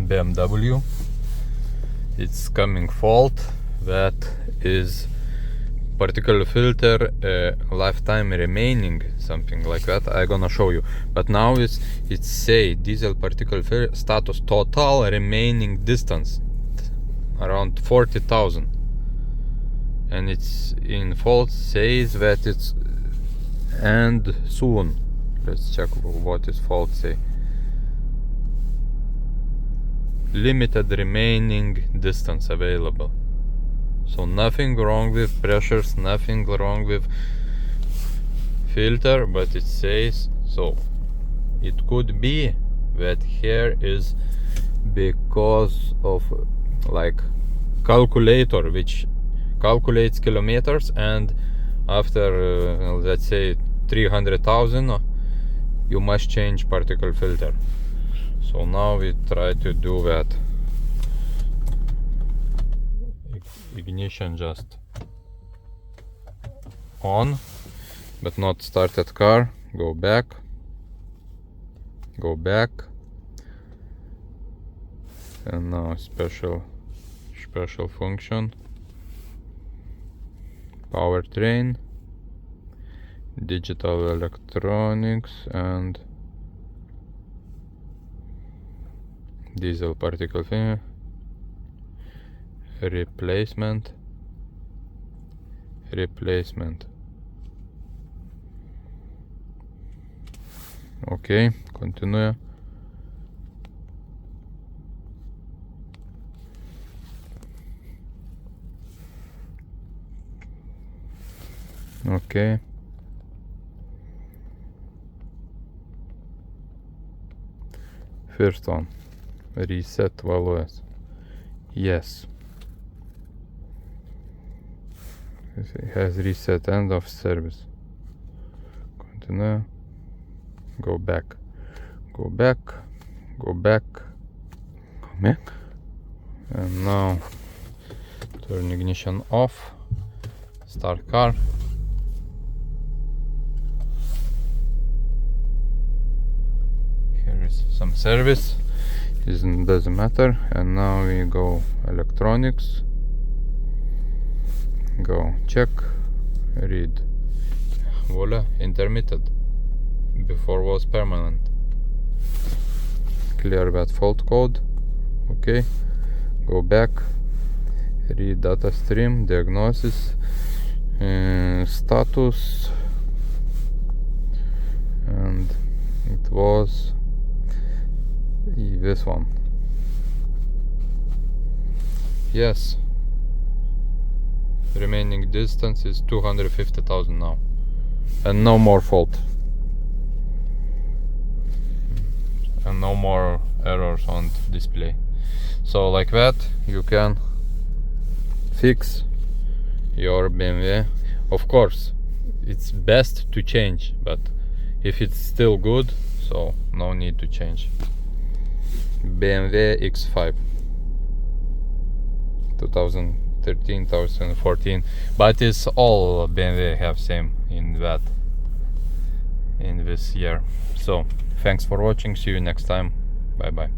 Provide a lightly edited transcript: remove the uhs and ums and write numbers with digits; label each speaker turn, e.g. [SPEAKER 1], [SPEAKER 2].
[SPEAKER 1] BMW. It's coming fault that is particle filter lifetime remaining, something like that. I'm gonna show you, but now it's say diesel particle filter status total remaining distance around 40,000, and it's in fault says that it's end soon. Let's check what is fault say. Limited remaining distance available. So nothing wrong with pressures, nothing wrong with filter, but it says so. It could be that here is because of like calculator which calculates kilometers, and after let's say 300,000 you must change particle filter. So now we try to do that. Ignition just on, but not started car. Go back, and now special function, powertrain, digital electronics, and diesel particle filter replacement. Okay, continue. Okay. First one, reset values. Yes. It has reset end of service. Continue. Go back. And now turn ignition off. Start car. Here is some service. Doesn't matter. And now we go electronics. Go check, read. Voila, intermittent. Before was permanent. Clear that fault code. Okay, go back, read data stream, diagnosis, status, and it was this one. Yes, remaining distance is 250,000 now, and no more fault, and no more errors on display. So like that you can fix your BMW. Of course it's best to change, but if it's still good, so no need to change. BMW X5 2013, 2014, but it's all BMW have same in this year. So thanks for watching, see you next time, bye bye.